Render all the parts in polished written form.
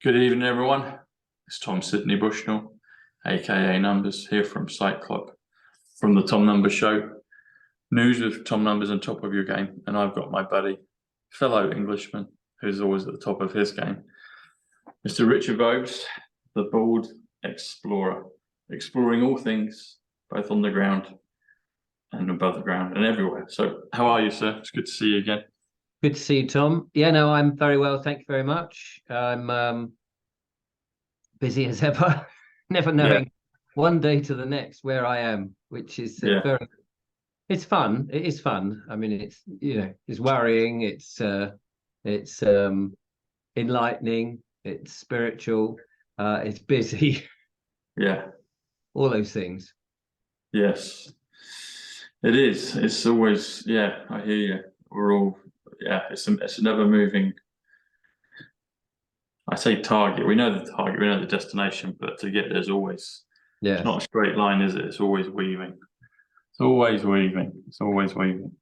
Good evening, everyone. It's Tom Sydney Bushnell, aka Numbers, here from Psych.Club, from the Tom Numbers Show. News with Tom Numbers on top of your game, and I've got my buddy, fellow Englishman, who's always at the top of his game, Mr. Richard VOBES, the bold explorer, exploring all things, both on the ground and above the ground and everywhere. So, how are you, sir? It's good to see you again. Good to see you, Tom. Yeah, no, I'm very well. Thank you very much. I'm busy as ever, never knowing one day to the next where I am, which is it's fun. It is fun. I mean, it's, it's worrying. It's enlightening. It's spiritual. It's busy. Yeah. All those things. Yes, it is. It's always, I hear you. We're all, it's a never moving, I say target. We know the target, we know the destination, but to get there's always, it's not a straight line, is it? It's always weaving. It's always weaving. It's always weaving.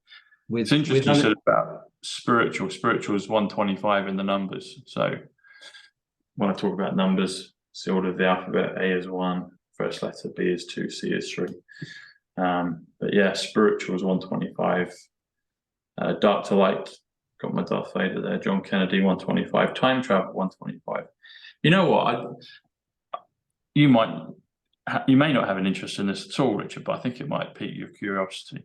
It's interesting you said about spiritual. Spiritual is 125 in the numbers. So when I talk about numbers, it's the order of the alphabet. A is 1, first letter, B is 2, C is 3. But yeah, spiritual is 125. Dark to light, got my Darth Vader there. John Kennedy, 125. Time travel, 125. You know what? You may not have an interest in this at all, Richard, but I think it might pique your curiosity.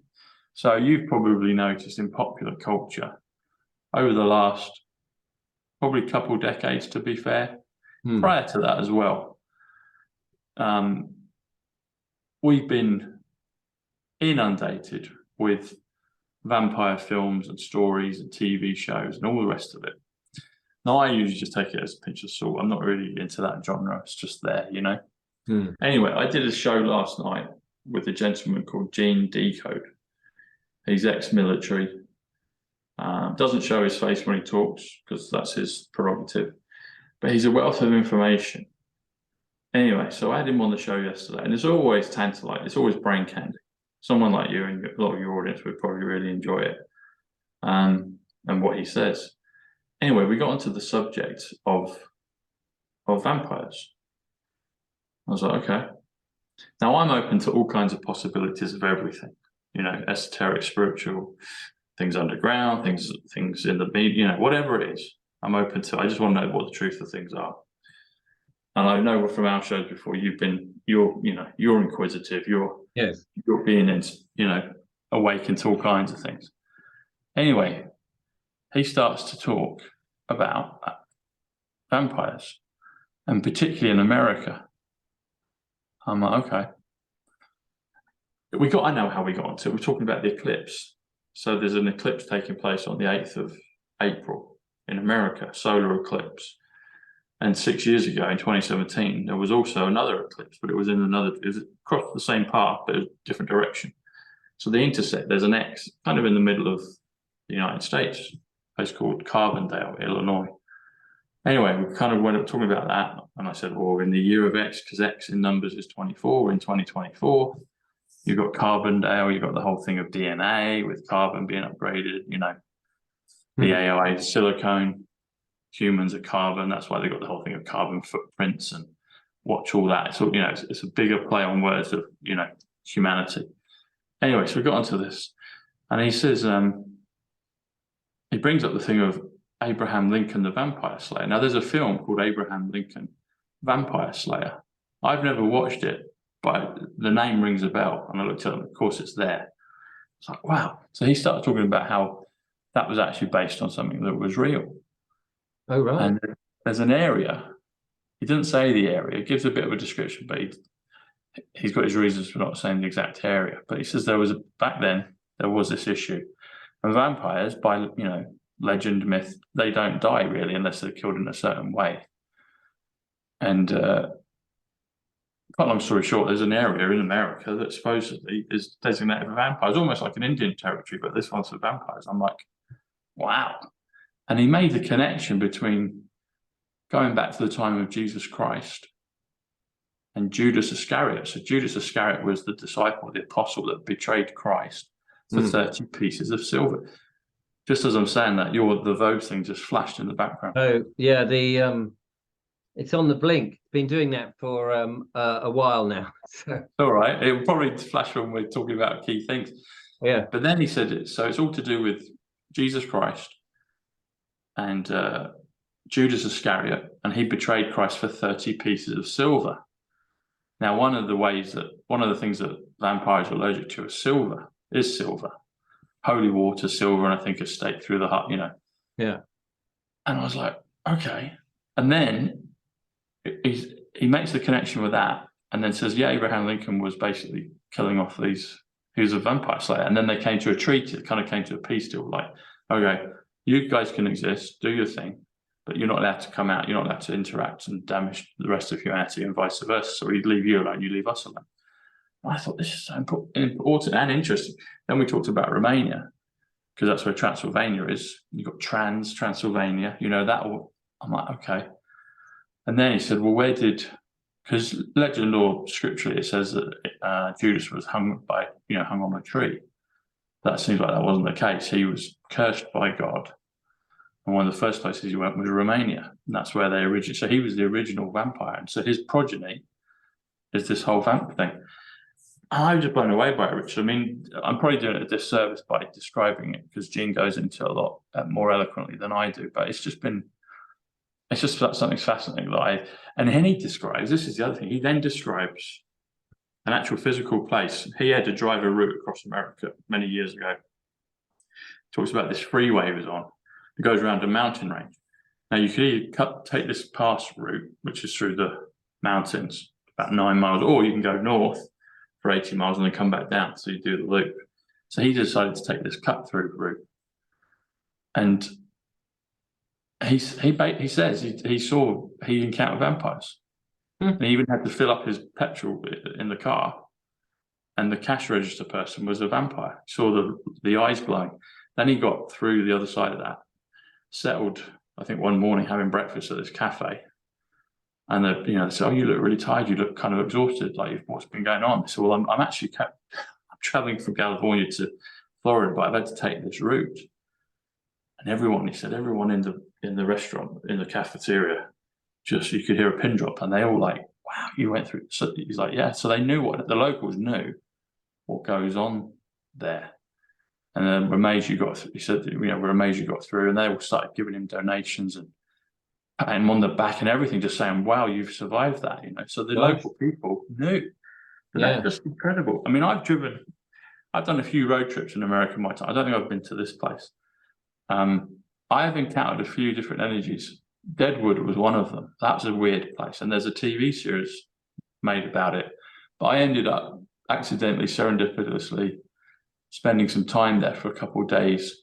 So you've probably noticed in popular culture over the last probably couple decades, to be fair, prior to that as well, we've been inundated with vampire films and stories and TV shows and all the rest of it. Now, I usually just take it as a pinch of salt. I'm not really into that genre. It's just there, Anyway, I did a show last night with a gentleman called Gene Decode. He's ex-military. Doesn't show his face when he talks because that's his prerogative. But he's a wealth of information. Anyway, so I had him on the show yesterday, and it's always tantalizing. It's always brain candy. Someone like you and a lot of your audience would probably really enjoy it, and what he says. Anyway, we got onto the subject of vampires. I was like, okay. Now I'm open to all kinds of possibilities of everything, esoteric, spiritual, things underground, things in the media, whatever it is, I'm open to. I just want to know what the truth of things are. And I know from our shows before, you're inquisitive, you're being, awakened to all kinds of things. Anyway, he starts to talk about vampires, and particularly in America. I'm like, okay. I know how we got onto it. We're talking about the eclipse. So there's an eclipse taking place on the 8th of April in America, solar eclipse. And 6 years ago, in 2017, there was also another eclipse, but it was across the same path, but a different direction. So they intersect. There's an X kind of in the middle of the United States, a place called Carbondale, Illinois. Anyway, we kind of went up talking about that, and I said, well, in the year of X, because X in numbers is 24, in 2024, you've got Carbondale, you've got the whole thing of DNA with carbon being upgraded, the AOA silicone. Humans are carbon. That's why they got the whole thing of carbon footprints and watch all that. So, it's a bigger play on words of, humanity. Anyway, so we got onto this, and he says, he brings up the thing of Abraham Lincoln, the Vampire Slayer. Now, there's a film called Abraham Lincoln, Vampire Slayer. I've never watched it, but the name rings a bell, and I looked at it, and of course it's there. It's like, wow. So he started talking about how that was actually based on something that was real. Oh, right. And there's an area. He didn't say the area. He gives a bit of a description, but he's got his reasons for not saying the exact area. But he says back then there was this issue, and vampires, by legend, myth, they don't die really unless they're killed in a certain way. And quite long story short, there's an area in America that supposedly is designated for vampires, almost like an Indian territory, but this one's for vampires. I'm like, wow. And he made the connection between going back to the time of Jesus Christ and Judas Iscariot. So Judas Iscariot was the disciple, the apostle that betrayed Christ for 30 pieces of silver. Just as I'm saying that, the VOBES thing just flashed in the background. Oh, yeah, the It's on the blink. Been doing that for a while now. So. All right. It will probably flash when we're talking about key things. Yeah. But then he said, so it's all to do with Jesus Christ and Judas Iscariot, and he betrayed Christ for 30 pieces of silver. Now, one of the things that vampires are allergic to is silver. Holy water, silver, and I think a stake through the heart, Yeah. And I was like, okay. And then he makes the connection with that, and then says, yeah, Abraham Lincoln was basically killing off he was a vampire slayer. And then they came to a treaty, it kind of came to a peace deal, like, okay, you guys can exist, do your thing, but you're not allowed to come out, you're not allowed to interact and damage the rest of humanity, and vice versa. So we leave you alone, you leave us alone. And I thought, this is so important and interesting. Then we talked about Romania, because that's where Transylvania is. You've got Transylvania, that all. I'm like, okay. And then he said, well, because legend or scripturally, it says that Judas was hung on a tree. That seems like that wasn't the case. He was cursed by God. And one of the first places he went was Romania. And that's where they originated. So he was the original vampire. And so his progeny is this whole vamp thing. And I was just blown away by it, Richard. I mean, I'm probably doing it a disservice by describing it, because Gene goes into a lot more eloquently than I do. But it's just something fascinating and then he describes, this is the other thing, he then describes an actual physical place. He had to drive a route across America many years ago. Talks about this freeway he was on. It goes around a mountain range. Now you could either take this pass route, which is through the mountains, about 9 miles, or you can go north for 80 miles and then come back down, so you do the loop. So he decided to take this cut through route. And he says he encountered vampires. And he even had to fill up his petrol in the car, and the cash register person was a vampire. He saw the eyes glowing. Then he got through the other side of that, settled, I think, one morning having breakfast at this cafe, and they said, oh, you look really tired, you look kind of exhausted, like, what's been going on? I said, well, I'm actually traveling from California to Florida, but I've had to take this route. And everyone in the restaurant, in the cafeteria, just, you could hear a pin drop, and they all like, wow, you went through. So he's like, yeah. So they knew the locals knew what goes on there. And then we're amazed you got through, and they all started giving him donations and patting him on the back and everything, just saying, wow, you've survived that, So the local people knew. That's just incredible. I mean, I've done a few road trips in America in my time. I don't think I've been to this place. I have encountered a few different energies. Deadwood was one of them. That was a weird place, and there's a TV series made about it. But I ended up accidentally, serendipitously, spending some time there for a couple of days.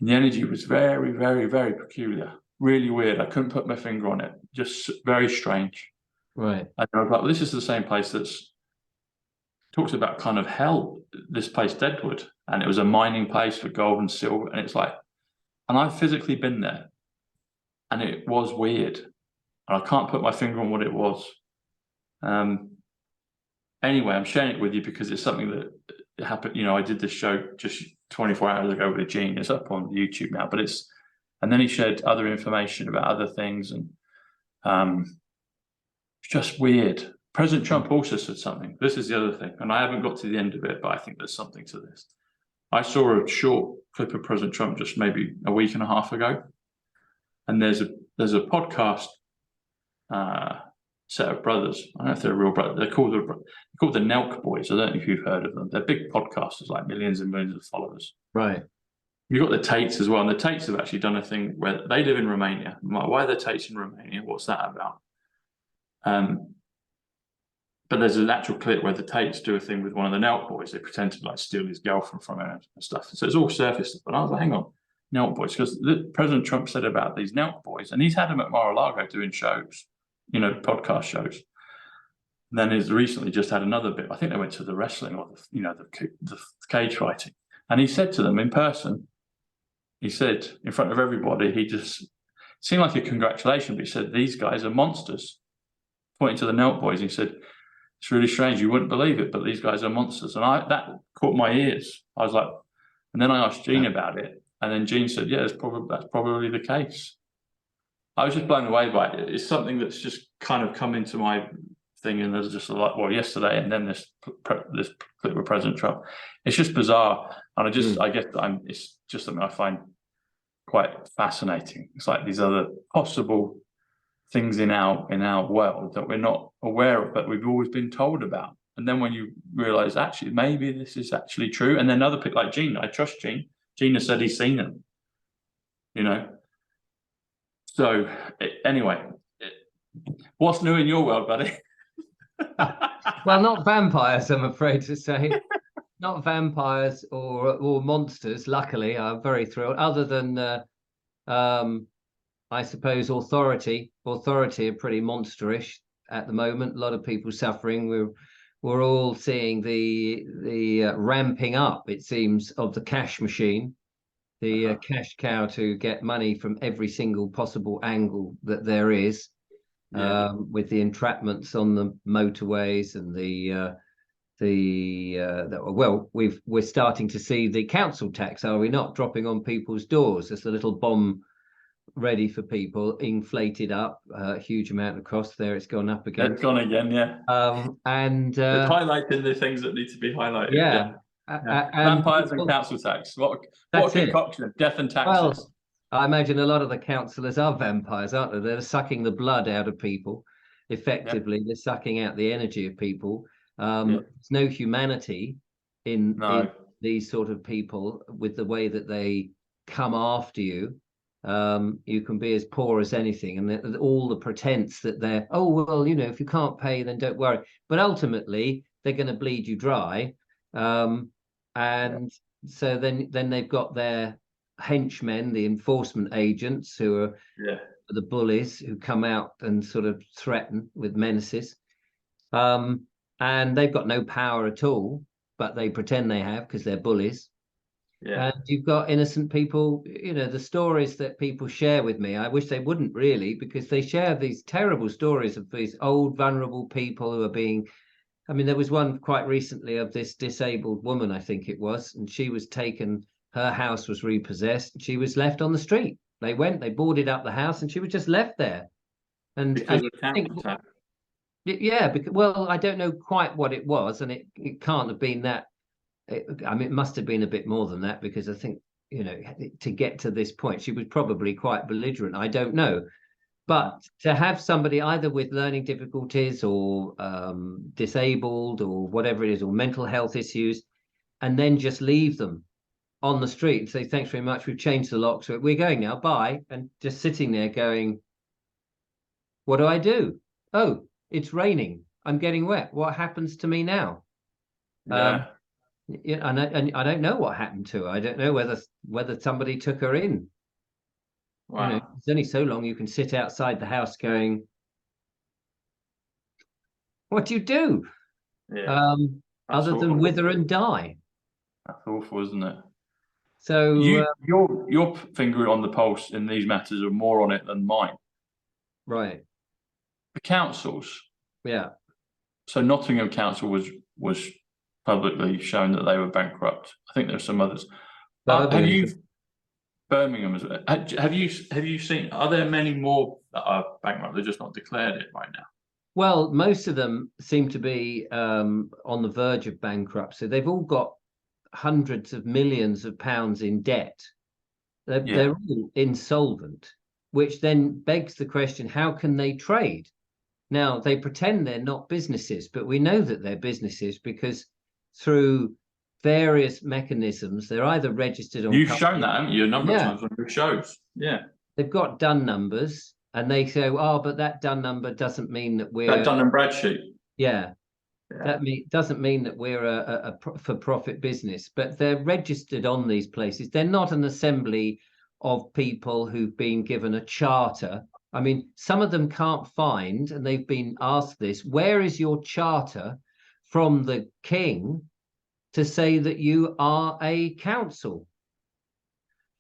And the energy was very, very, very peculiar, really weird. I couldn't put my finger on it, just very strange. Right. And I was like, well, this is the same place that's talks about kind of hell, this place, Deadwood. And it was a mining place for gold and silver. And it's like, and I've physically been there, and it was weird. And I can't put my finger on what it was. Anyway, I'm sharing it with you because it's something that happened. I did this show just 24 hours ago with Gene. It's up on YouTube now, and then he shared other information about other things, and it's just weird. President Trump also said something. This is the other thing, and I haven't got to the end of it, but I think there's something to this. I saw a short clip of President Trump just maybe a week and a half ago, and there's a podcast set of brothers. I don't know if they're real brothers. They're called the Nelk Boys. I don't know if you've heard of them. They're big podcasters, like millions and millions of followers. Right. You've got the Tates as well, and the Tates have actually done a thing where they live in Romania. I'm like, why are the Tates in Romania? What's that about? But there's an actual clip where the Tates do a thing with one of the Nelk Boys. They pretend to steal his girlfriend from him and stuff. So it's all surface stuff. But I was like, hang on, Nelk Boys, because President Trump said about these Nelk Boys, and he's had them at Mar-a-Lago doing shows, podcast shows. And then he's recently just had another bit. I think they went to the wrestling or the cage fighting, and he said to them in person. He said in front of everybody, he just seemed like a congratulation, but he said these guys are monsters, pointing to the Nelk Boys. He said, it's really strange. You wouldn't believe it, but these guys are monsters. And that caught my ears. I was like, and then I asked Gene about it. And then Gene said, yeah, that's probably the case. I was just blown away by it. It's something that's just kind of come into my thing, and there's just like, well, yesterday, and then this clip with President Trump. It's just bizarre, and I guess it's just something I find quite fascinating. It's like these other possible things in our world that we're not aware of, but we've always been told about. And then when you realize, actually, maybe this is actually true, and then other people like Gene, I trust Gene. Gene has said he's seen them. So anyway, what's new in your world, buddy? Well, not vampires, I'm afraid to say. Not vampires or monsters. Luckily, I'm very thrilled. Other than, I suppose, authority are pretty monsterish at the moment. A lot of people suffering. We're all seeing the ramping up, it seems, of the cash machine. The cash cow to get money from every single possible angle that there is, with the entrapments on the motorways and we're starting to see the council tax, are we not, dropping on people's doors as a little bomb ready for people, inflated up, a huge amount of cost there. It's gone up again. It's gone again, yeah. And it's highlighting the things that need to be highlighted. Yeah. Vampires and council tax. What a concoction of death and taxes. Well, I imagine a lot of the councillors are vampires, aren't they? They're sucking the blood out of people, effectively. Yeah. They're sucking out the energy of people. There's no humanity in these sort of people with the way that they come after you. You can be as poor as anything, and all the pretense that they're, oh, well, if you can't pay, then don't worry. But ultimately, they're going to bleed you dry. So then they've got their henchmen, the enforcement agents, who are the bullies who come out and sort of threaten with menaces. And they've got no power at all, but they pretend they have because they're bullies. And you've got innocent people, the stories that people share with me, I wish they wouldn't really, because they share these terrible stories of these old, vulnerable people who are being, there was one quite recently of this disabled woman, I think it was, and she was taken, her house was repossessed, and she was left on the street. They boarded up the house, and she was just left there. And because of council tax. Well, I don't know quite what it was, and it can't have been that. It must have been a bit more than that, because I think, to get to this point, she was probably quite belligerent. I don't know. But to have somebody either with learning difficulties or disabled or whatever it is, or mental health issues, and then just leave them on the street and say, thanks very much, we've changed the lock, so we're going now, bye, and just sitting there going, what do I do? Oh, it's raining. I'm getting wet. What happens to me now? And I don't know what happened to her. I don't know whether somebody took her in. Wow. It's only so long you can sit outside the house going, what do you do? Other than wither and die. That's awful, isn't it? So your finger on the pulse in these matters are more on it than mine. Right. The councils. Yeah. So Nottingham Council was publicly shown that they were bankrupt. I think there's some others. Birmingham as well. Have you seen? Are there many more that are bankrupt? They're just not declared it right now. Well, most of them seem to be on the verge of bankruptcy. They've all got hundreds of millions of pounds in debt. They're all insolvent, which then begs the question: how can they trade? Now, they pretend they're not businesses, but we know that they're businesses because through various mechanisms, they're either registered on. You've shown that, haven't you, a number of times on your shows? Yeah. They've got DUN numbers, and they say, "Oh, but that DUN number doesn't mean that we're that Dun and Bradstreet." Yeah. That doesn't mean that we're a for-profit business, but they're registered on these places. They're not an assembly of people who've been given a charter. Some of them can't find, and they've been asked this, where is your charter from the king to say that you are a council?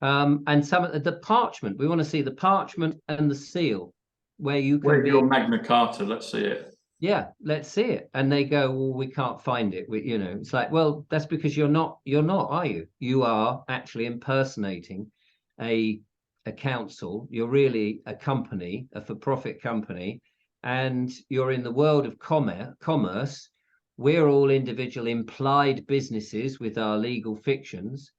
And some of the parchment, we want to see the parchment and the seal where you can Where's your Magna Carta? Let's see it. Yeah, let's see it. And they go, well, we can't find it. It's like, well, that's because you're not, are you? You are actually impersonating a a council. You're really a company, a for-profit company, and you're in the world of commerce. We're all individual implied businesses with our legal fictions,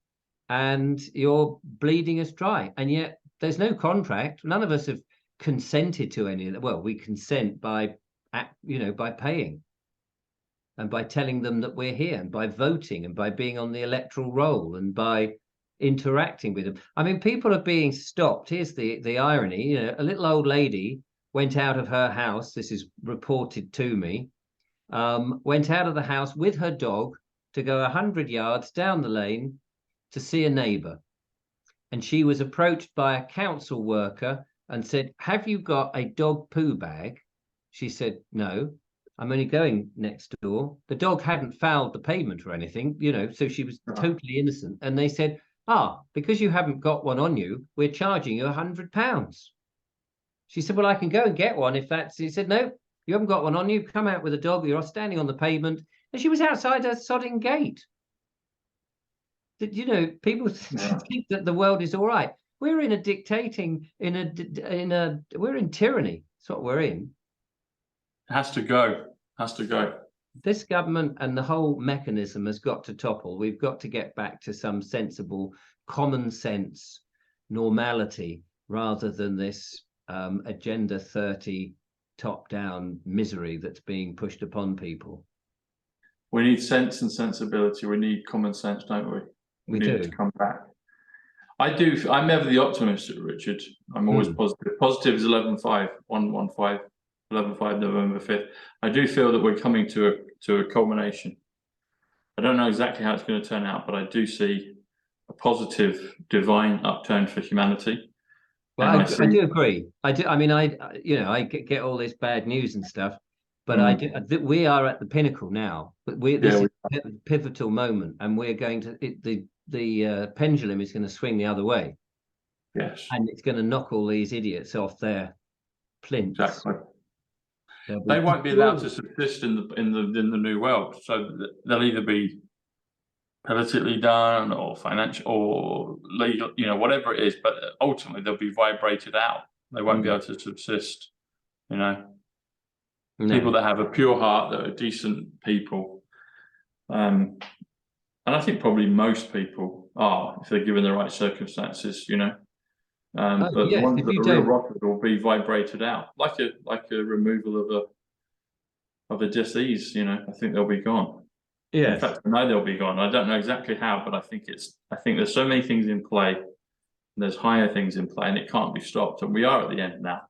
and you're bleeding us dry. And yet there's no contract. None of us have consented to any of that. Well, we consent by, by paying, and by telling them that we're here, and by voting, and by being on the electoral roll, and by interacting with them. I mean, people are being stopped. Here's the irony. A little old lady went out of her house. This is reported to me. Went out of the house with her dog to go 100 yards down the lane to see a neighbour. And she was approached by a council worker and said, "Have you got a dog poo bag?" She said, "No, I'm only going next door." The dog hadn't fouled the pavement or anything, so she was totally innocent. And they said, "Because you haven't got one on you, we're charging you £100. She said, "Well, I can go and get one if that's..." He said, "No, you haven't got one on you. Come out with a dog. You're standing on the pavement." And she was outside her sodding gate. People think that the world is all right. We're in a dictating, we're in tyranny. That's what we're in. It has to go. Has to go. This government and the whole mechanism has got to topple. We've got to get back to some sensible, common sense normality, rather than this Agenda 30 top-down misery that's being pushed upon people. We need sense and sensibility. We need common sense, don't we? We need it to come back. I do. I'm never the optimist, Richard. I'm always positive. Positive is 11/5, 115, 11/5, November 5th. I do feel that we're coming to a culmination. I don't know exactly how it's going to turn out, but I do see a positive, divine upturn for humanity. Well, I do agree. I do. I mean, I get all this bad news and stuff, but I do. We are at the pinnacle now. But this is a pivotal moment, and we're going to. The pendulum is going to swing the other way. Yes, and it's going to knock all these idiots off their plinths. Exactly. They won't be allowed to subsist in the new world, so they'll either be politically done or financial or legal, whatever it is, but ultimately they'll be vibrated out. They won't be able to subsist, No. People that have a pure heart, that are decent people. And I think probably most people are, if they're given the right circumstances, but the ones that are real rockers will be vibrated out, like a removal of a disease. I think they'll be gone. Yeah. In fact, I know they'll be gone. I don't know exactly how, but I think there's so many things in play. There's higher things in play, and it can't be stopped. And we are at the end now.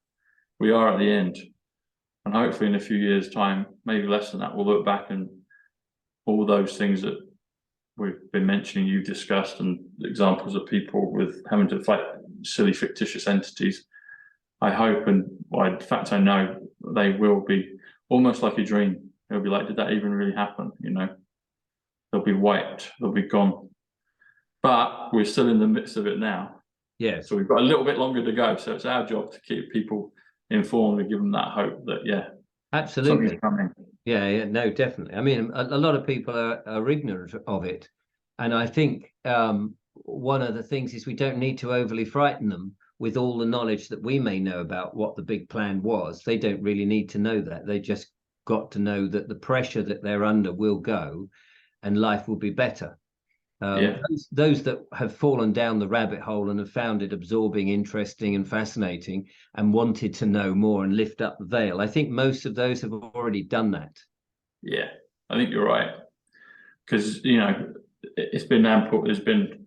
We are at the end, and hopefully in a few years' time, maybe less than that, we'll look back and all those things that we've been mentioning, you've discussed, and examples of people with having to fight silly fictitious entities. I hope, and in fact I know, they will be almost like a dream. It'll be like, did that even really happen? They'll be wiped, they'll be gone. But we're still in the midst of it now. Yeah. So we've got a little bit longer to go. So it's our job to keep people informed and give them that hope that absolutely, something's coming. Yeah, no, definitely. I mean, a lot of people are ignorant of it. And I think one of the things is we don't need to overly frighten them with all the knowledge that we may know about what the big plan was. They don't really need to know that. They just got to know that the pressure that they're under will go and life will be better. Those that have fallen down the rabbit hole and have found it absorbing, interesting and fascinating and wanted to know more and lift up the veil, I think most of those have already done that. Yeah, I think you're right. Because, it's been ample, there's been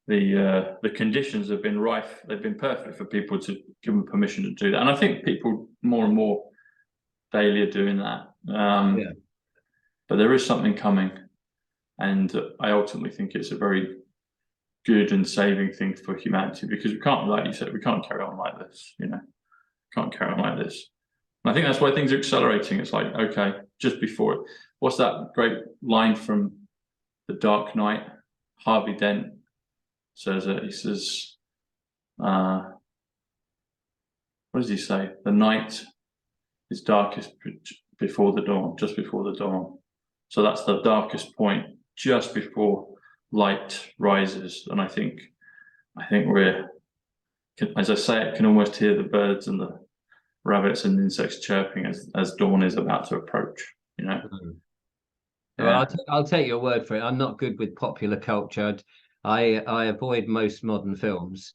the conditions have been rife, they've been perfect for people to give them permission to do that. And I think people more and more daily are doing that. But there is something coming. And I ultimately think it's a very good and saving thing for humanity, because we can't, like you said, we can't carry on like this, can't carry on like this. And I think that's why things are accelerating. It's like, okay, just before it, what's that great line from The Dark Knight? Harvey Dent says it. He says, what does he say? The night is darkest before the dawn, just before the dawn. So that's the darkest point, just before light rises. And I think we're as I say it, can almost hear the birds and the rabbits and insects chirping as dawn is about to approach. You know. Mm. Yeah. Well, I'll take your word for it. I'm not good with popular culture. I avoid most modern films,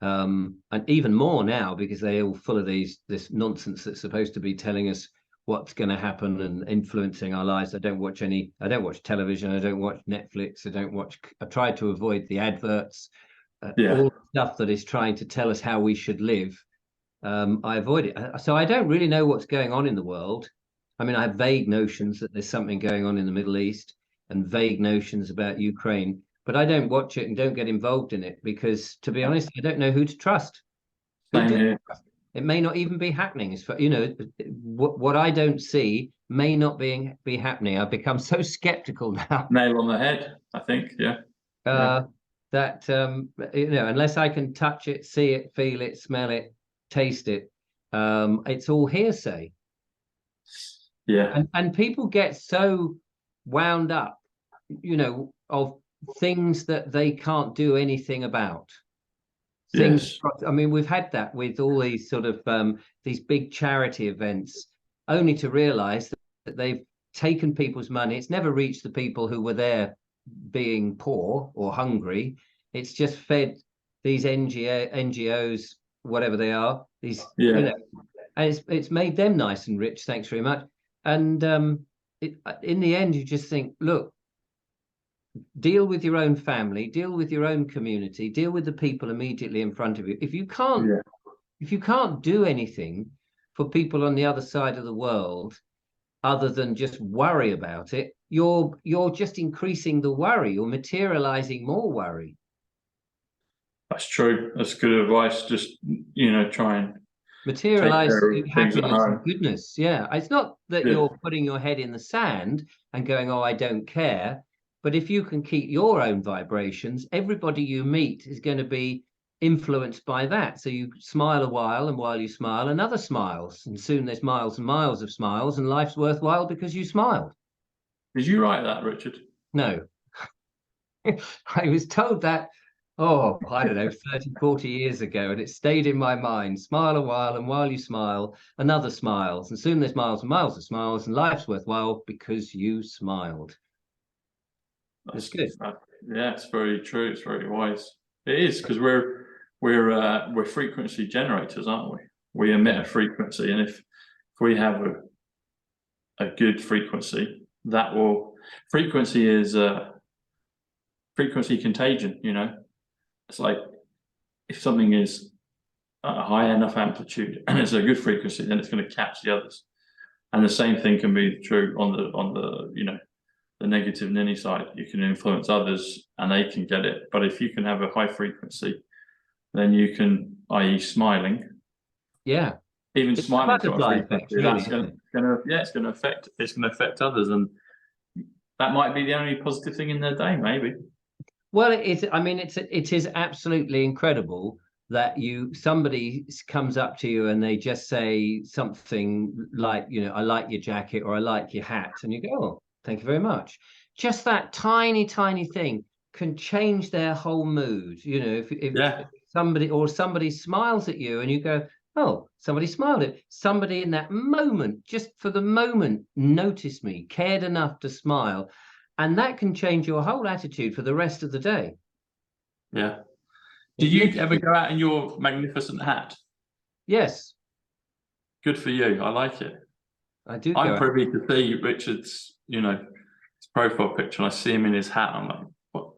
and even more now because they're all full of this nonsense that's supposed to be telling us what's going to happen and influencing our lives. I don't watch television. I don't watch Netflix. I try to avoid the adverts, all the stuff that is trying to tell us how we should live. I avoid it. So I don't really know what's going on in the world. I mean, I have vague notions that there's something going on in the Middle East and vague notions about Ukraine, but I don't watch it and don't get involved in it because, to be honest, I don't know who to trust. Same here. It may not even be happening. What I don't see may not be happening. I've become so skeptical now. Nail on the head, I think. Yeah. That unless I can touch it, see it, feel it, smell it, taste it, it's all hearsay. Yeah. And people get so wound up, of things that they can't do anything about. Things. Yes. I mean, we've had that with all these sort of these big charity events, only to realize that they've taken people's money. It's never reached the people who were there being poor or hungry. It's just fed these NGOs, whatever they are. These, and it's made them nice and rich. Thanks very much. And in the end, you just think, look, deal with your own family, deal with your own community, deal with the people immediately in front of you. If you can't do anything for people on the other side of the world, other than just worry about it, you're just increasing the worry. You're materializing more worry. That's true. That's good advice. Just try and materialize happiness and goodness. Yeah, it's not that you're putting your head in the sand and going, oh, I don't care. But if you can keep your own vibrations, everybody you meet is going to be influenced by that. So you smile a while, and while you smile, another smiles, and soon there's miles and miles of smiles, and life's worthwhile because you smiled. Did you write that, Richard? No. I was told that, I don't know, 30, 40 years ago, and it stayed in my mind. Smile a while, and while you smile, another smiles, and soon there's miles and miles of smiles, and life's worthwhile because you smiled. That's good. Yeah, it's very true. It's very wise. It is, because we're frequency generators, aren't we? We emit a frequency, and if we have a good frequency, frequency is frequency contagion. It's like if something is at a high enough amplitude and it's a good frequency, then it's going to catch the others. And the same thing can be true on the the negative ninny side. You can influence others and they can get it. But if you can have a high frequency, then you can, i.e. smiling. Yeah. Even smiling to a frequency, that's it's going to affect others. And that might be the only positive thing in their day, maybe. Well, it is absolutely incredible that somebody comes up to you and they just say something like, I like your jacket, or I like your hat, and you go, oh, thank you very much. Just that tiny, tiny thing can change their whole mood. If somebody smiles at you and you go, oh, somebody smiled at somebody in that moment, just for the moment, noticed me, cared enough to smile. And that can change your whole attitude for the rest of the day. Yeah. Did you ever go out in your magnificent hat? Yes. Good for you. I like it. I do. I'm privy to see Richard's, his profile picture, and I see him in his hat. I'm like, what?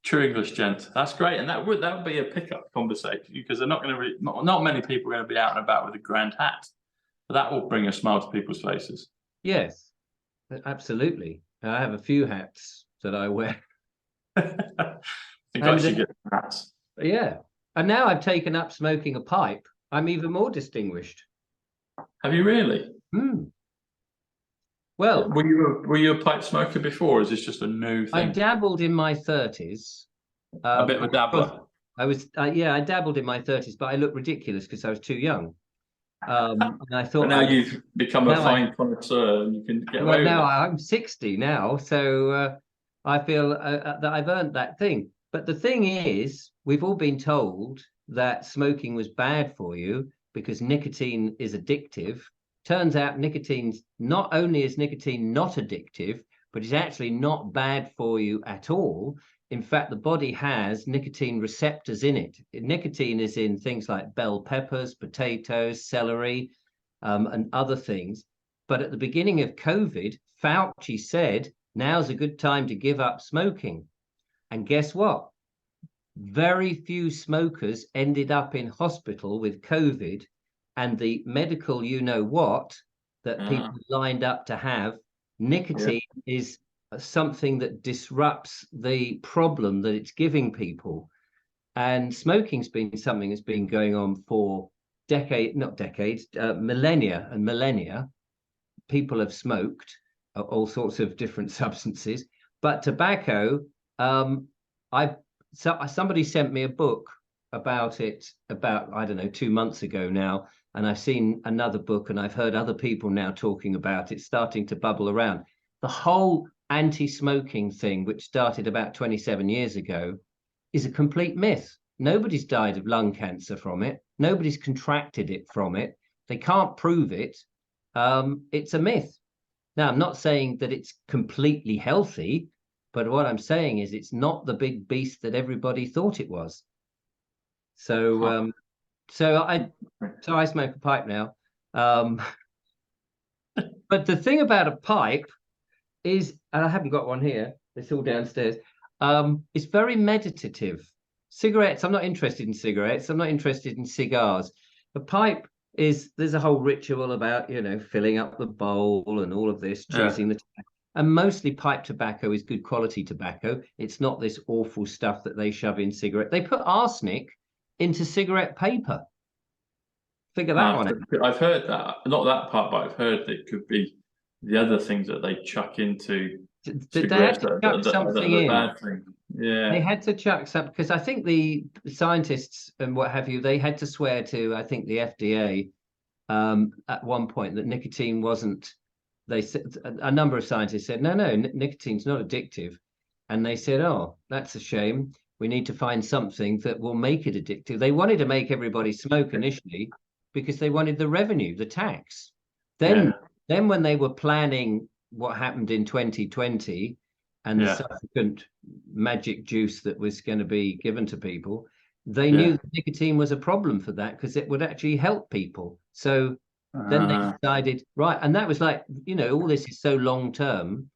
True English gent. That's great. And that would be a pickup conversation, because they're not going to not many people are going to be out and about with a grand hat. But that will bring a smile to people's faces. Yes, absolutely. I have a few hats that I wear. I think I should get hats. Yeah. And now I've taken up smoking a pipe. I'm even more distinguished. Have you really? Well, were you a pipe smoker before, or is this just a new thing? I dabbled in my 30s. A bit of a dabbler. I dabbled in my 30s, but I looked ridiculous because I was too young. And I thought, but now you've become a fine connoisseur, and you can get away with it. Now I'm 60 now, so I feel that I've earned that thing. But the thing is, we've all been told that smoking was bad for you because nicotine is addictive. Turns out nicotine's not only is nicotine not addictive, but it's actually not bad for you at all. In fact, the body has nicotine receptors in it. Nicotine is in things like bell peppers, potatoes, celery, and other things. But at the beginning of COVID, Fauci said, now's a good time to give up smoking. And guess what? Very few smokers ended up in hospital with COVID, and the medical you-know-what that people lined up to have. Nicotine is something that disrupts the problem that it's giving people. And smoking's been something that's been going on for millennia and millennia. People have smoked all sorts of different substances, but tobacco, somebody sent me a book about it I don't know, 2 months ago now, and I've seen another book and I've heard other people now talking about it, starting to bubble around. The whole anti-smoking thing, which started about 27 years ago, is a complete myth. Nobody's died of lung cancer from it. Nobody's contracted it from it. They can't prove it. It's a myth. Now, I'm not saying that it's completely healthy, but what I'm saying is it's not the big beast that everybody thought it was. So, I smoke a pipe now. But the thing about a pipe is, and I haven't got one here, it's all downstairs, it's very meditative. Cigarettes, I'm not interested in cigarettes. I'm not interested in cigars. A pipe there's a whole ritual about, filling up the bowl and all of this, choosing the tobacco. And mostly pipe tobacco is good quality tobacco. It's not this awful stuff that they shove in cigarette. They put arsenic into cigarette paper. Figure that one out. I've heard that, not that part, but I've heard that it could be the other things that they chuck into cigarettes. They had to chuck something in. Bad thing. Yeah. They had to chuck something, because I think the scientists and what have you, they had to swear to, I think, the FDA at one point that nicotine wasn't. They said, a number of scientists said, no, nicotine's not addictive. And they said, oh, that's a shame. We need to find something that will make it addictive. They wanted to make everybody smoke initially because they wanted the revenue, the tax. Then when they were planning what happened in 2020 and the subsequent magic juice that was going to be given to people, they knew that nicotine was a problem for that, because it would actually help people. So then they decided, right, and that was like, all this is so long term.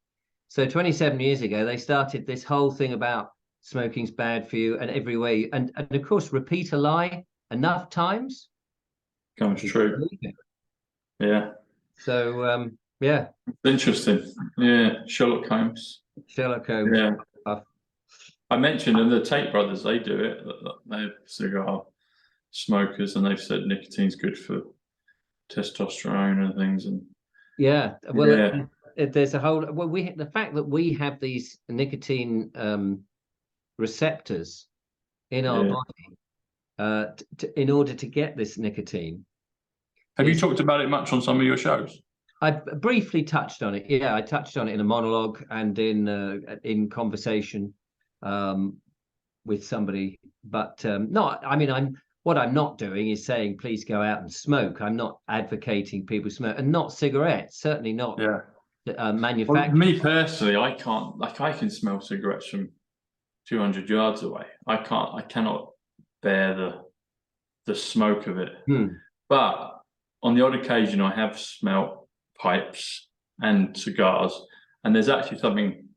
So 27 years ago, they started this whole thing about smoking's bad for you and every way. And of course, repeat a lie enough times comes true. Yeah. So, Interesting. Yeah. Sherlock Holmes. Yeah. I mentioned in the Tate brothers, they do it. They're cigar smokers, and they've said nicotine's good for testosterone and things. And there's a whole. Well, the fact that we have these nicotine receptors in our body in order to get this nicotine. Have you talked about it much on some of your shows? I briefly touched on it. Yeah, I touched on it in a monologue and in conversation with somebody. But what I'm not doing is saying, please go out and smoke. I'm not advocating people smoke, and not cigarettes. Certainly not manufactured. Well, me personally, I can't. Like, I can smell cigarettes from 200 yards away. I cannot bear the smoke of it. But on the odd occasion, I have smelt pipes and cigars, and there's actually something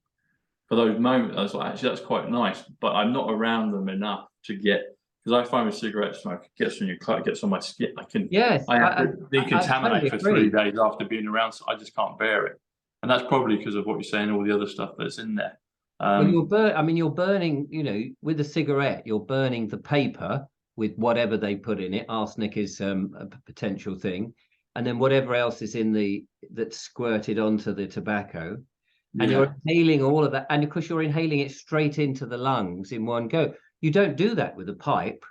for those moments. I was like, actually, that's quite nice, but I'm not around them enough to get, because I find with cigarette smoke, it gets on your clothes, it gets on my skin. I have to decontaminate for 3 days after being around, so I just can't bear it. And that's probably because of what you're saying, all the other stuff that's in there. You're burning, with a cigarette, you're burning the paper with whatever they put in it. Arsenic is a potential thing. And then whatever else is that's squirted onto the tobacco. And you're inhaling all of that. And of course, you're inhaling it straight into the lungs in one go. You don't do that with a pipe.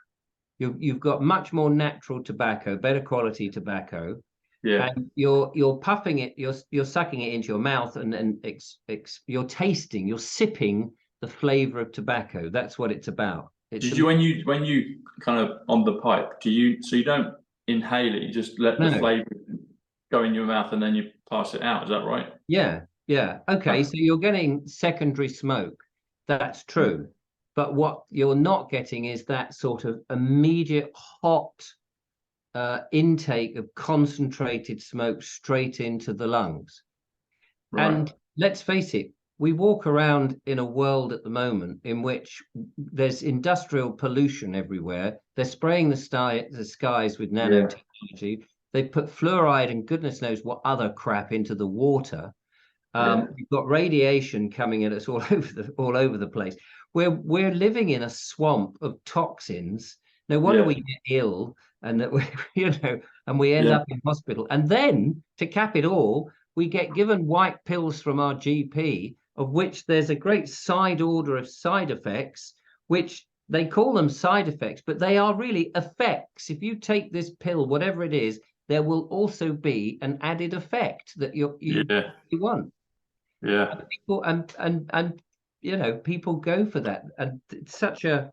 You've got much more natural tobacco, better quality tobacco. Yeah. And you're puffing it, you're sucking it into your mouth, and you're tasting, you're sipping the flavor of tobacco. That's what it's about. Did you when you kind of on the pipe? Do you so you don't inhale it? You just let the flavour go in your mouth and then you pass it out. Is that right? Yeah, yeah. Okay, so you're getting secondary smoke. That's true. But what you're not getting is that sort of immediate hot intake of concentrated smoke straight into the lungs. Right. And let's face it, we walk around in a world at the moment in which there's industrial pollution everywhere. They're spraying the skies with nanotechnology. They put fluoride and goodness knows what other crap into the water. We've got radiation coming at us all over the place. We're living in a swamp of toxins. No wonder we get ill, and that we, and we end up in hospital. And then to cap it all, we get given white pills from our GP, of which there's a great side order of side effects, which they call them side effects, but they are really effects. If you take this pill, whatever it is, there will also be an added effect that you want. Yeah. And people and people go for that, and it's such an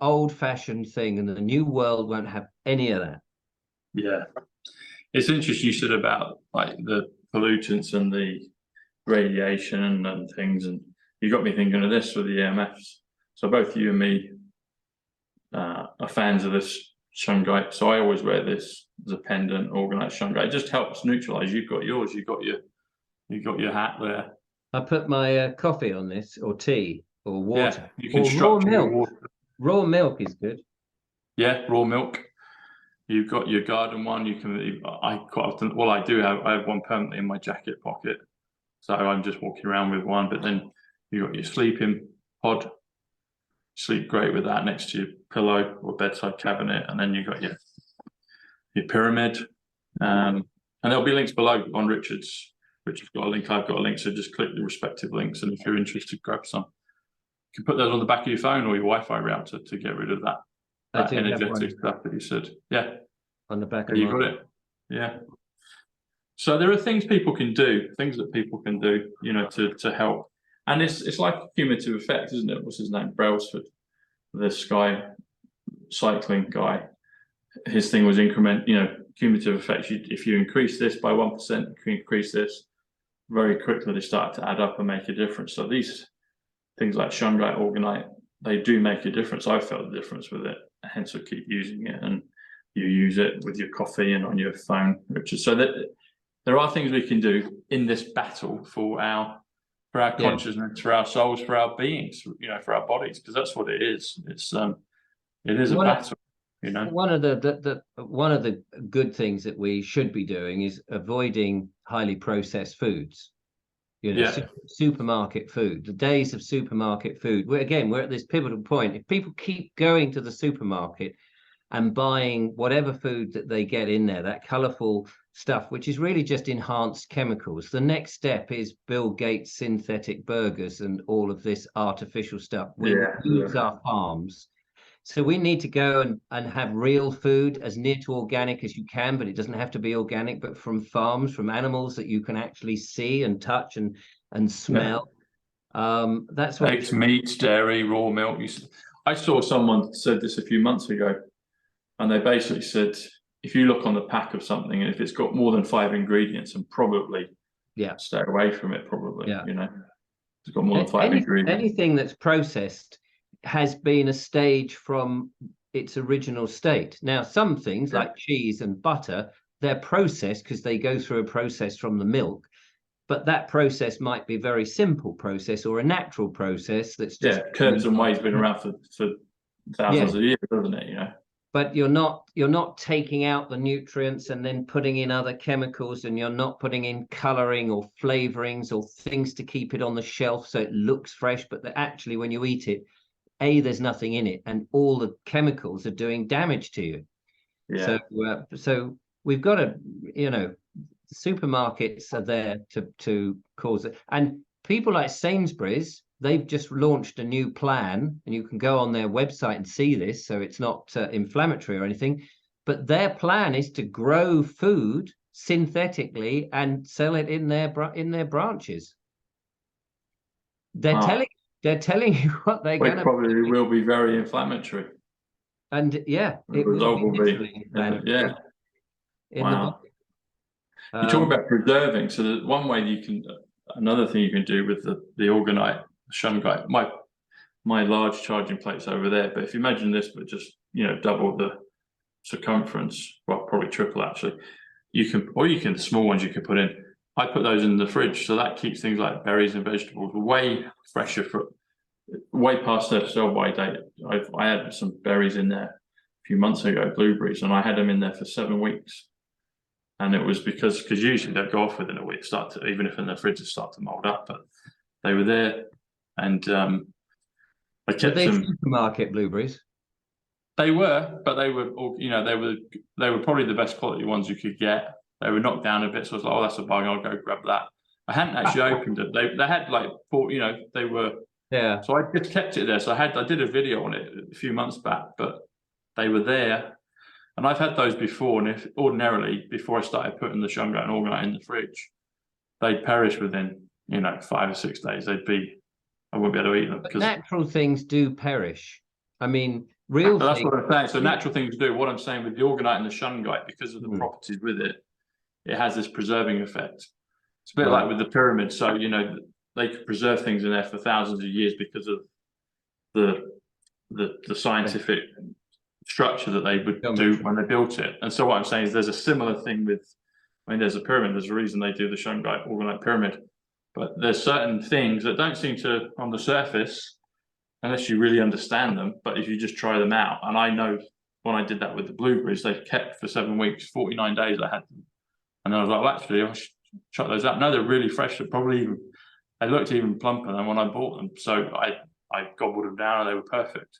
old-fashioned thing, and the new world won't have any of that. Yeah. It's interesting you said about like the pollutants and the radiation and things, and you got me thinking of this with the EMFs. So both you and me are fans of this shungite. So I always wear this as a pendant, organized shungite. It just helps neutralize. You've got yours. You've got your hat there. I put my coffee on this, or tea, or water. Yeah, you can structure your water. Raw milk is good. Yeah, raw milk. You've got your garden one. You can. I quite often. Well, I have one permanently in my jacket pocket, so I'm just walking around with one. But then you got your sleeping pod. Sleep great with that next to your pillow or bedside cabinet, and then you got your pyramid. And there'll be links below on Richard's. Richard's got a link. I've got a link. So just click the respective links, and if you're interested, grab some. You can put those on the back of your phone or your Wi-Fi router to get rid of that energetic stuff that you said. Yeah. On the back of you got it. Yeah. So there are things people can do, to help. And it's like a cumulative effect, isn't it? What's his name? Brailsford, this guy, cycling guy. His thing was cumulative effects. If you increase this by 1%, you increase this, very quickly they start to add up and make a difference. So these things like shungite, orgonite, they do make a difference. I felt the difference with it, hence I keep using it. And you use it with your coffee and on your phone, Richard. So that there are things we can do in this battle for our consciousness, for our souls, for our beings, for our bodies, because that's what it is. It is a battle. One of the good things that we should be doing is avoiding highly processed foods. Supermarket food. The days of supermarket food. We're at this pivotal point. If people keep going to the supermarket and buying whatever food that they get in there, that colorful stuff, which is really just enhanced chemicals, the next step is Bill Gates' synthetic burgers and all of this artificial stuff. We lose our farms. So we need to go and have real food, as near to organic as you can, but it doesn't have to be organic, but from farms, from animals that you can actually see and touch and smell. That's what eggs, meat, dairy, raw milk. I saw someone said this a few months ago, and they basically said, if you look on the pack of something, and if it's got more than 5 ingredients, and probably stay away from it, probably, it's got more than 5 ingredients. Anything that's processed has been a stage from its original state. Now, some things like cheese and butter, they're processed because they go through a process from the milk, but that process might be a very simple process or a natural process that's just curds and whey's been around for thousands of years, doesn't it? But you're not taking out the nutrients and then putting in other chemicals, and you're not putting in coloring or flavorings or things to keep it on the shelf so it looks fresh, but that actually when you eat it, there's nothing in it, and all the chemicals are doing damage to you. So we've got to, supermarkets are there to cause it. And people like Sainsbury's, they've just launched a new plan, and you can go on their website and see this, so it's not inflammatory or anything, but their plan is to grow food synthetically and sell it in their branches. They're they're telling you what they're going to. Probably will be very inflammatory. And yeah, the result will be yeah. In the body. You talk about preserving. So there's one way you can, another thing you can do with the orgonite, shungite. My large charging plate's over there, but if you imagine this, but just double the circumference, well, probably triple actually. The small ones you can put in. I put those in the fridge, so that keeps things like berries and vegetables way fresher, way past their sell-by date. I had some berries in there a few months ago, blueberries, and I had them in there for 7 weeks. And it was because usually they'd go off within a week, even if in the fridge, start to mold up. But they were there, and I kept them. Supermarket blueberries. They were, but they were probably the best quality ones you could get. They were knocked down a bit, so I was like, "Oh, that's a bug. I'll go grab that." I hadn't actually opened it. They had like 4, they were. Yeah. So I just kept it there. So I did a video on it a few months back, but they were there. And I've had those before, and if ordinarily, before I started putting the shungite and orgonite in the fridge, they'd perish within, 5 or 6 days. I wouldn't be able to eat them. But natural things do perish. I mean, real things. That's what I'm saying. So natural things do. What I'm saying with the orgonite and the shungite, because of the properties with it, it has this preserving effect. It's a bit like with the pyramid. So, they could preserve things in there for thousands of years because of the scientific structure that they would do when they built it. And so what I'm saying is there's a similar thing with, there's a pyramid. There's a reason they do the shungite orgonite pyramid. But there's certain things that don't seem to, on the surface, unless you really understand them, but if you just try them out, and I know when I did that with the blueberries, they kept for 7 weeks, 49 days I had them. And I was like, well, actually, I should chuck those out. No, they're really fresh. They looked even plumper than when I bought them. So I gobbled them down and they were perfect.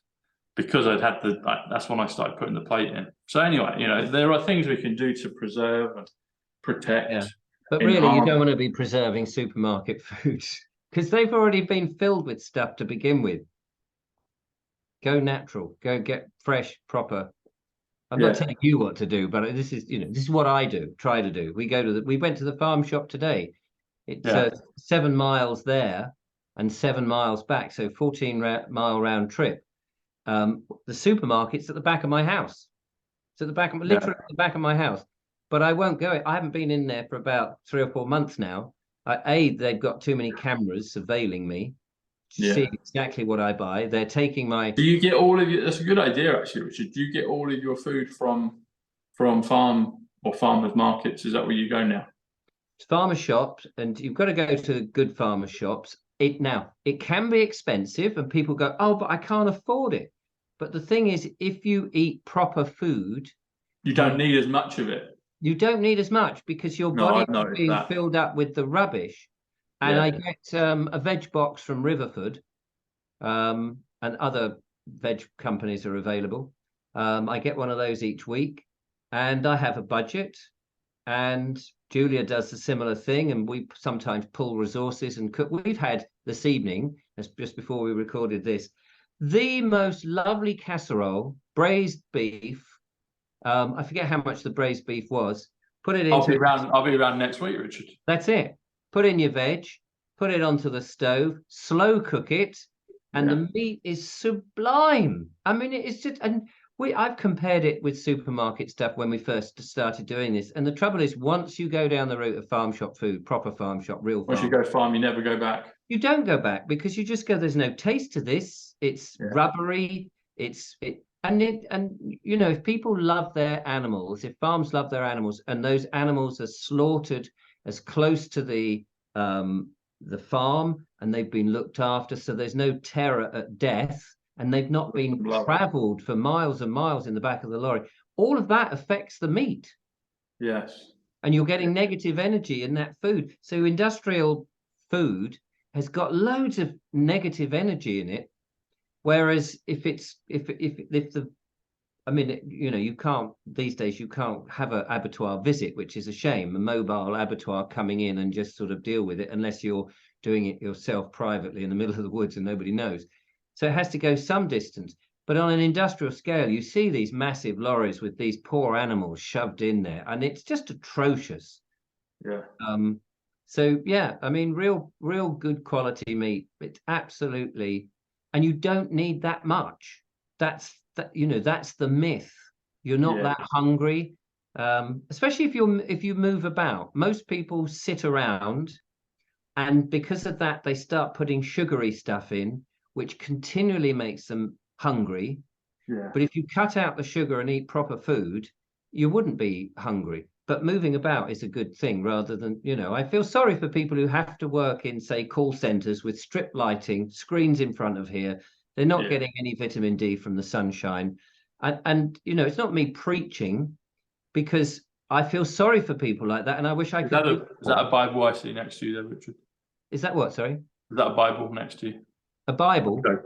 Because that's when I started putting the plate in. So anyway, there are things we can do to preserve and protect. Yeah. But really, you don't want to be preserving supermarket foods because they've already been filled with stuff to begin with. Go natural. Go get fresh, proper. I'm not telling you what to do, but this is what I do. Try to do. We went to the farm shop today. It's 7 miles there and 7 miles back, so 14-mile round trip. The supermarket's at the back of my house. It's at the back of literally at the back of my house. But I won't go. I haven't been in there for about 3 or 4 months now. They've got too many cameras surveilling me to see exactly what I buy. They're taking my. Do you get all of your? That's a good idea, actually, Richard. Do you get all of your food from farm or farmers markets? Is that where you go now? It's farmer shops, and you've got to go to good farmer shops. It can be expensive, and people go, "Oh, but I can't afford it." But the thing is, if you eat proper food, you don't need as much of it. You don't need as much because your body is being filled up with the rubbish. And I get a veg box from Riverford, and other veg companies are available. I get one of those each week, and I have a budget. And Julia does a similar thing, and we sometimes pull resources and cook. We've had this evening, just before we recorded this, the most lovely casserole, braised beef. I forget how much the braised beef was. Put it in. I'll be around next week, Richard. That's it. Put in your veg, put it onto the stove, slow cook it, and the meat is sublime. I mean, it's just, and I've compared it with supermarket stuff when we first started doing this. And the trouble is, once you go down the route of farm shop food, proper farm shop, real farm. Once you go farm, you never go back. You don't go back because you just go, there's no taste to this. It's rubbery. And if people love their animals, if farms love their animals, and those animals are slaughtered as close to the farm, and they've been looked after, so there's no terror at death, and they've not been traveled for miles and miles in the back of the lorry, all of that affects the meat. Yes. And you're getting negative energy in that food. So industrial food has got loads of negative energy in it. Whereas you can't these days, you can't have an abattoir visit, which is a shame, a mobile abattoir coming in and just sort of deal with it, unless you're doing it yourself privately in the middle of the woods and nobody knows. So it has to go some distance. But on an industrial scale, you see these massive lorries with these poor animals shoved in there, and it's just atrocious. Yeah. So yeah, I mean, real good quality meat. It's absolutely, and you don't need that much. That's that's the myth. You're not that hungry, especially if you move about. Most people sit around, and because of that, they start putting sugary stuff in, which continually makes them hungry. Yeah. But if you cut out the sugar and eat proper food, you wouldn't be hungry. But moving about is a good thing rather than, I feel sorry for people who have to work in, say, call centers with strip lighting, screens in front of here. They're not getting any vitamin D from the sunshine. And it's not me preaching, because I feel sorry for people like that. And I wish I could. Is that a Bible I see next to you there, Richard? Is that what? Sorry? Is that a Bible next to you? A Bible? Okay.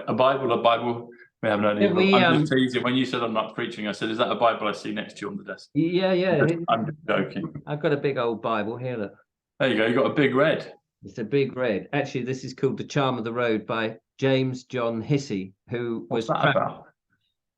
A Bible. We haven't heard it. I'm just teasing. When you said I'm not preaching, I said, is that a Bible I see next to you on the desk? Yeah. I'm just joking. I've got a big old Bible here. Look. There you go. You got a big red. It's a big red. Actually, this is called The Charm of the Road by James John Hissey, who What's that about?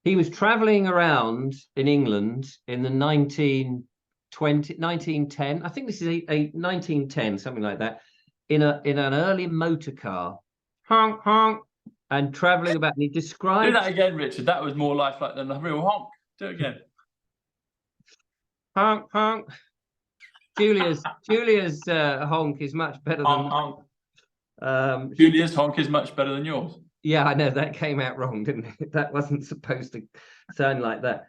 He was traveling around in England in the 1910. I think this is a 1910, something like that, in an early motor car. Honk, honk. And traveling about, and he described. Do that again, Richard. That was more lifelike than a real honk. Do it again. Honk, honk. Julia's honk is much better honk, than honk. Julia's honk is much better than yours. Yeah, I know that came out wrong, didn't it? That wasn't supposed to sound like that.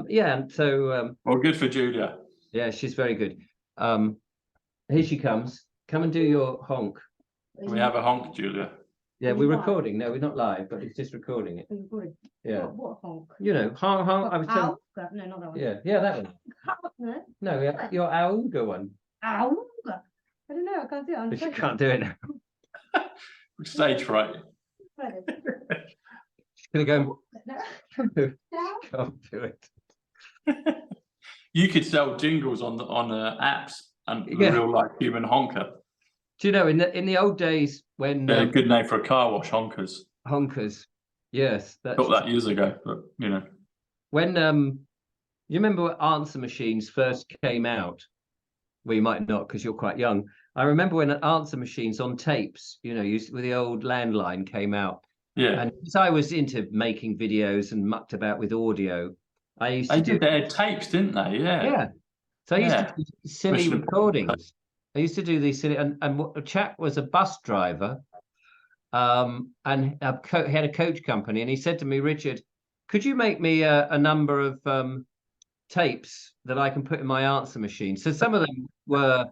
Yeah, and so well, good for Julia. Yeah, she's very good. Here she comes. Come and do your honk. We have a honk, Julia. Yeah, we're recording. No, we're not live, but it's just recording it. Yeah. What honk? Honk, honk. I was telling. No, not that one. Yeah, that one. No, your auga one. Auga. I don't know. I can't do it. You can't do it now. Stage fright. She's gonna go. Can't do it. You could sell jingles on apps and real life human honker. Do you know in the old days when a good name for a car wash, honkers. Honkers, yes. Got that years ago, but when you remember when answer machines first came out? Well, you might not because you're quite young. I remember when answer machines on tapes, with the old landline came out. Yeah. And because I was into making videos and mucked about with audio, I used to do. They had tapes, didn't they? Yeah. Yeah. So I used to do silly recordings. I used to do these silly, and a chap was a bus driver, and he had a coach company, and he said to me, Richard, could you make me a number of tapes that I can put in my answer machine? So some of them were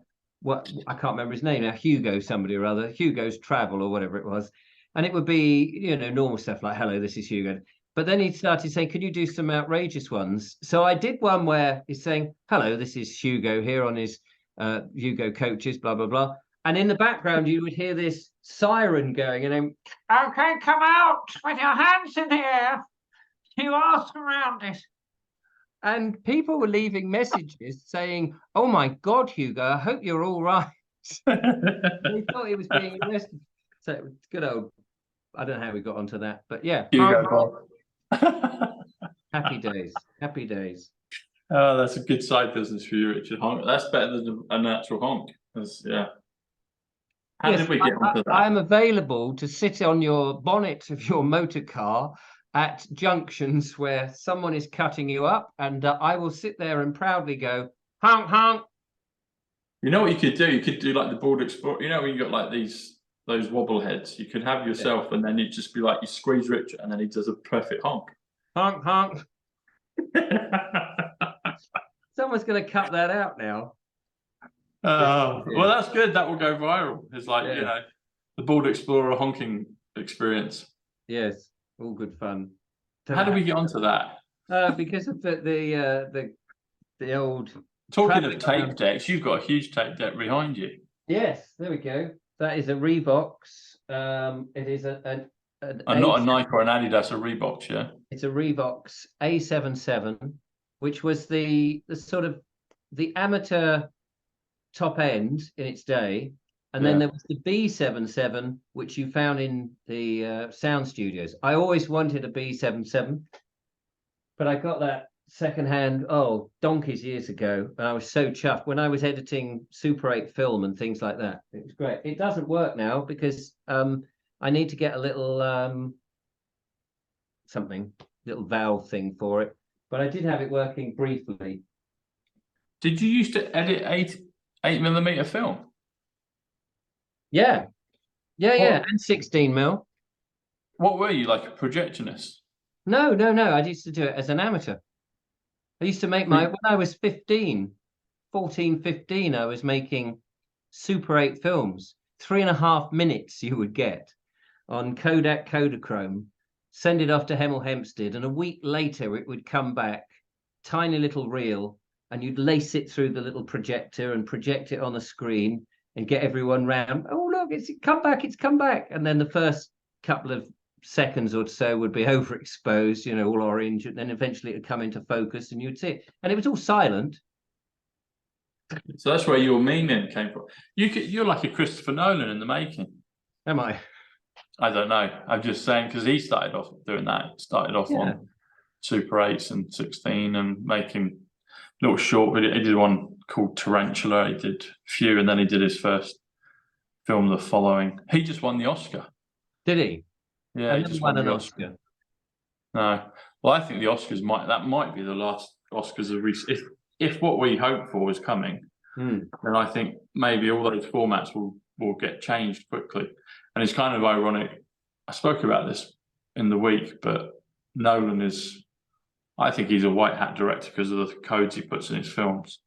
I can't remember his name now, Hugo somebody or other, Hugo's Travel or whatever it was, and it would be normal stuff like hello, this is Hugo. But then he started saying, could you do some outrageous ones? So I did one where he's saying, hello, this is Hugo here on his Hugo coaches, blah, blah, blah. And in the background, you would hear this siren going and then, okay, come out with your hands in the air. You ask around it. And people were leaving messages saying, oh my God, Hugo, I hope you're all right. They thought he was being arrested. So it was good old, I don't know how we got onto that, but yeah. Hugo. Happy days. Oh, that's a good side business for you, Richard. Honk. That's better than a natural honk. How did we get onto that? I'm available to sit on your bonnet of your motor car at junctions where someone is cutting you up, and I will sit there and proudly go, honk, honk. You know what you could do? You could do like the Board Explorer. When you got like those wobble heads, you could have yourself, and then you'd just be like, you squeeze Richard, and then he does a perfect honk. Honk, honk. Someone's going to cut that out now. Well, that's good. That will go viral. It's like, the Board Explorer honking experience. Yes, all good fun. How did we get onto that? Because of the old. Talking of tape decks, you've got a huge tape deck behind you. Yes, there we go. That is a Reeboks. It is not a Nike or an Adidas, a Reeboks, yeah. It's a Reeboks A77, which was the sort of the amateur top end in its day, and then there was the B77, which you found in the sound studios. I always wanted a B77, but I got that secondhand, donkeys years ago, and I was so chuffed when I was editing Super 8 film and things like that. It was great. It doesn't work now because I need to get a little little valve thing for it, but I did have it working briefly. Did you used to edit 8mm film? Yeah, and 16mm. What were you, like a projectionist? No. I used to do it as an amateur. I used to make when I was 14, 15, I was making Super 8 films. 3.5 minutes you would get on Kodak Kodachrome, send it off to Hemel Hempstead, and a week later it would come back, tiny little reel, and you'd lace it through the little projector and project it on a screen and get everyone round. Oh, look, it's come back. And then the first couple of seconds or so would be overexposed, all orange, and then eventually it would come into focus and you'd see it. And it was all silent. So that's where your meaning came from. You're like a Christopher Nolan in the making. Am I? I don't know. I'm just saying, because he started off doing that. Started off on Super 8s and 16 and making little short video. He did one called Tarantula. He did a few, and then he did his first film the following. He just won the Oscar. Did he? Yeah, he just won an Oscar. No. Well, I think the Oscars might be the last Oscars of recent. If what we hope for is coming, then I think maybe all those formats will get changed quickly. And it's kind of ironic. I spoke about this in the week, but Nolan I think he's a white hat director because of the codes he puts in his films.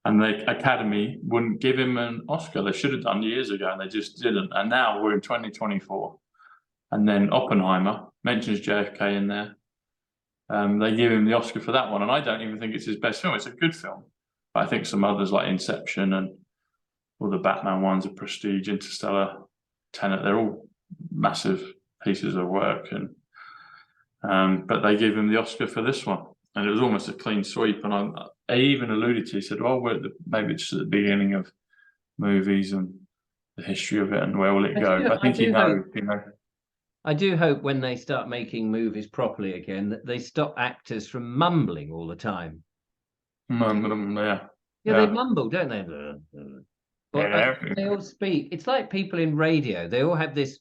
And the Academy wouldn't give him an Oscar. They should have done years ago, and they just didn't. And now we're in 2024. And then Oppenheimer mentions JFK in there. They give him the Oscar for that one, and I don't even think it's his best film. It's a good film, but I think some others like Inception and all the Batman ones, are Prestige, Interstellar, Tenet, they're all massive pieces of work, and but they gave him the Oscar for this one, and it was almost a clean sweep. And I even alluded to, he said, "Well, maybe it's at the beginning of movies and the history of it, and where will it go?" I think he knows. I do hope when they start making movies properly again that they stop actors from mumbling all the time. Yeah, they mumble, don't they? But they all speak. It's like people in radio. They all have this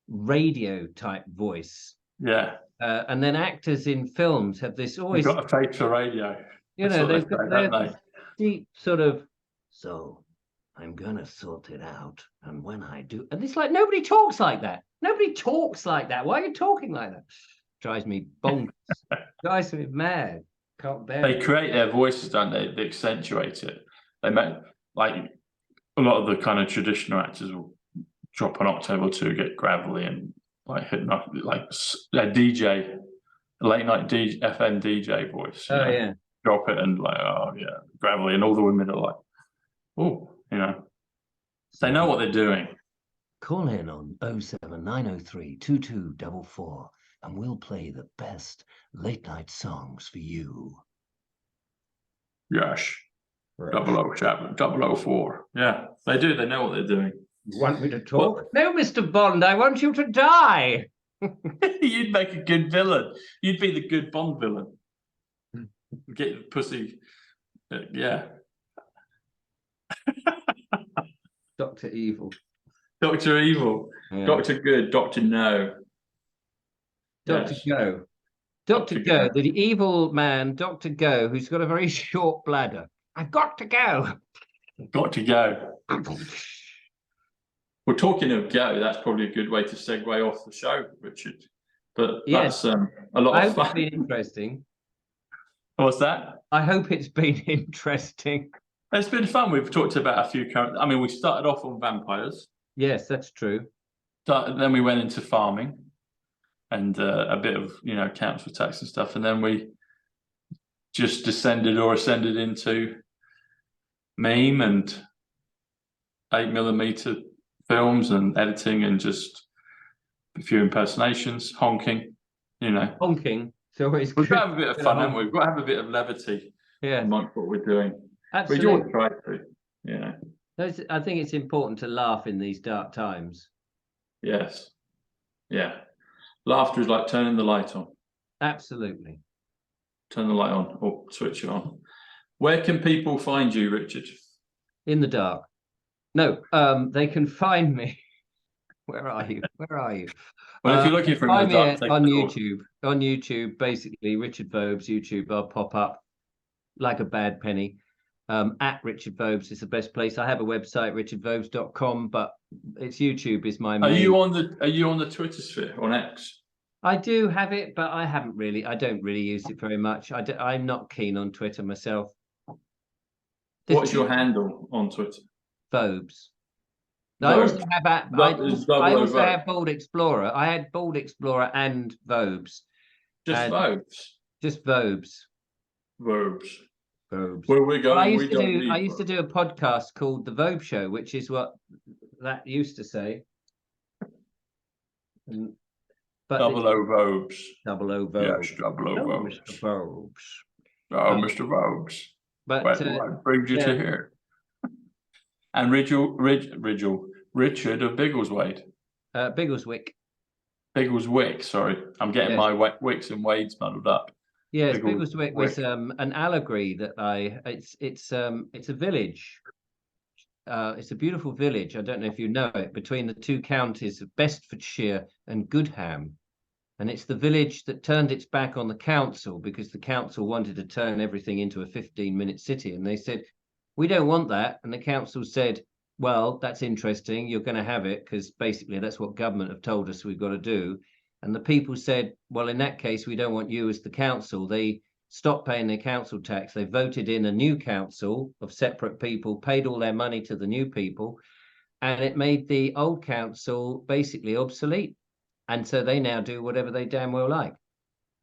radio type voice. Yeah. And then actors in films have this always. You've got a face for radio. They've got their deep sort of. So, I'm gonna sort it out, and when I do, and it's like nobody talks like that. Nobody talks like that. Why are you talking like that? Drives me bonkers. Drives me mad. Can't bear it. They create their voices, don't they? They accentuate it. They make, like, a lot of the kind of traditional actors will drop an octave or two, get gravelly, and like a DJ, late night FM DJ voice. Yeah. Drop it and gravelly, and all the women are like, they know what they're doing. Call in on 07903 2244 and we'll play the best late night songs for you. Yes. 007, 004. Yeah, they do. They know what they're doing. You want me to talk? No, Mr. Bond, I want you to die. You'd make a good villain. You'd be the good Bond villain. Get the pussy. Yeah. Dr. Evil. Dr. Evil. Yeah. Dr. Good. Dr. No. Dr. Go. Dr. Go, the evil man, Dr. Go, who's got a very short bladder. I've got to go. Got to go. Well, talking of go, that's probably a good way to segue off the show, Richard. But that's a lot of fun. It's been interesting. What's that? I hope it's been interesting. It's been fun. We've talked about a few current. I mean, we started off on vampires. Yes, that's true. Then we went into farming and a bit of, council tax and stuff. And then we just ascended into meme and 8mm films and editing and just a few impersonations, honking, Honking. So we've got to have a bit of fun, haven't we? We've got to have a bit of levity. Yeah. Amongst what we're doing. Absolutely. We do try to, I think it's important to laugh in these dark times. Yes. Yeah. Laughter is like turning the light on. Absolutely. turn the light on or switch it on. Where can people find you, Richard? In the dark. No, they can find me. Where are you? Where are you? Well, if you're looking for find in the me dark, take on a call. YouTube. On YouTube, basically, Richard VOBES, YouTube, I'll pop up like a bad penny. At Richard VOBES is the best place. I have a website, richardvobes.com, but it's YouTube is my main. Are you on the Twitter sphere on X? I do have it, but I don't really use it very much. I'm not keen on Twitter myself. What's your handle on Twitter? VOBES. I also have Bold Explorer. I had Bold Explorer and VOBES. Just VOBES. Just VOBES. VOBES. VOBES. Where we're going, I used to do a podcast called The VOBE Show, which is what that used to say. But Double O VOBES. Double O VOBES. Yes, double O VOBES. Mr. VOBES. Oh, Mr. VOBES. But what brings you to here? And Richard of Biggleswade. Biggleswick. Biggleswick, sorry. I'm getting my Wicks and Wades muddled up. Yes, Biggleswick was an allegory that it's a village. It's a beautiful village. I don't know if you know it, between the two counties of Bedfordshire and Goodham. And it's the village that turned its back on the council because the council wanted to turn everything into a 15-minute city. And they said, we don't want that. And the council said, well, that's interesting. You're going to have it because basically that's what government have told us we've got to do. And the people said, well, in that case, we don't want you as the council. They stopped paying their council tax. They voted in a new council of separate people, paid all their money to the new people, and it made the old council basically obsolete. And so they now do whatever they damn well like.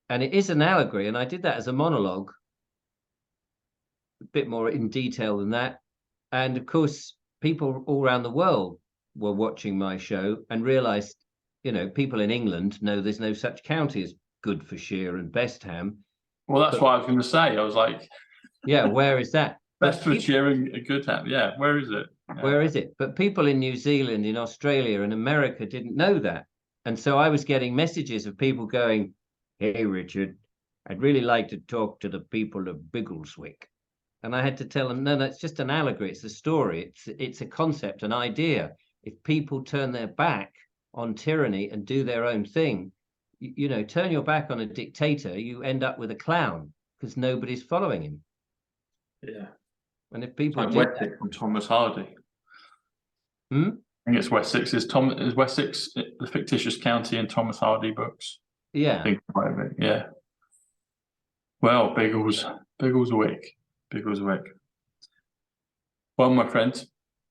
And it is an allegory. And I did that as a monologue, a bit more in detail than that. And of course, people all around the world were watching my show and realized, people in England know there's no such county as Goodfordshire and Bestham. Well, that's what I was going to say. I was like, yeah, where is that? Bedfordshire and Goodham. Yeah, where is it? Yeah. Where is it? But people in New Zealand, in Australia, and America didn't know that. And so I was getting messages of people going, hey, Richard, I'd really like to talk to the people of Biggleswick. And I had to tell them, no, it's just an allegory. It's a story. It's a concept, an idea. If people turn their back on tyranny and do their own thing, turn your back on a dictator, you end up with a clown because nobody's following him. Yeah. And if people like Wessex from Thomas Hardy. I think it's Wessex. Is Wessex the fictitious county in Thomas Hardy books? Yeah. Think about it. Yeah. Well, Biggleswick. Well, my friend.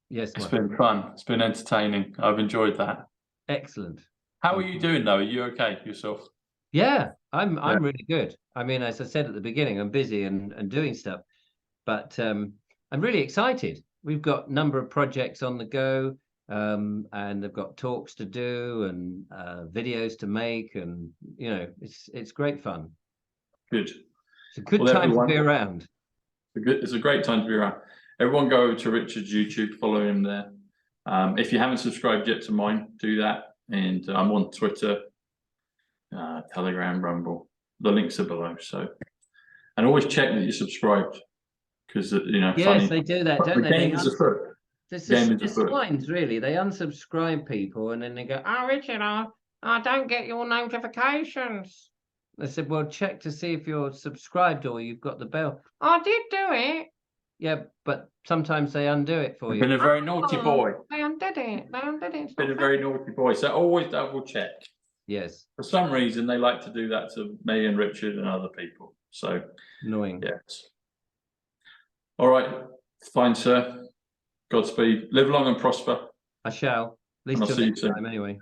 Yes. It's been fun. It's been entertaining. I've enjoyed that. Excellent. How are you doing though? Are you okay yourself? Yeah, I'm really good. I mean, as I said at the beginning, I'm busy and doing stuff, but I'm really excited. We've got a number of projects on the go, and I've got talks to do and videos to make, and it's great fun. Good. It's a good time to be around. It's a great time to be around. Everyone go over to Richard's YouTube, follow him there. If you haven't subscribed yet to mine, do that. And I'm on Twitter, Telegram, Rumble. The links are below. So, and always check that you're subscribed because yes, funny. They do that, don't they? Game is afoot. There's swines, really. They unsubscribe people and then they go, "Oh, Richard, I don't get your notifications." I said, "Well, check to see if you're subscribed or you've got the bell." I did do it. Yeah, but sometimes they undo it for you. Been a very naughty boy. They undid it. Been a very naughty boy. So always double check. Yes. For some reason, they like to do that to me and Richard and other people. So annoying. Yes. All right. Fine, sir. Godspeed. Live long and prosper. I shall. At least till next time, anyway.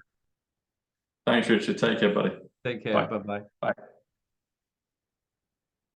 Thanks, Richard. Take care, buddy. Take care. Bye-bye. Bye.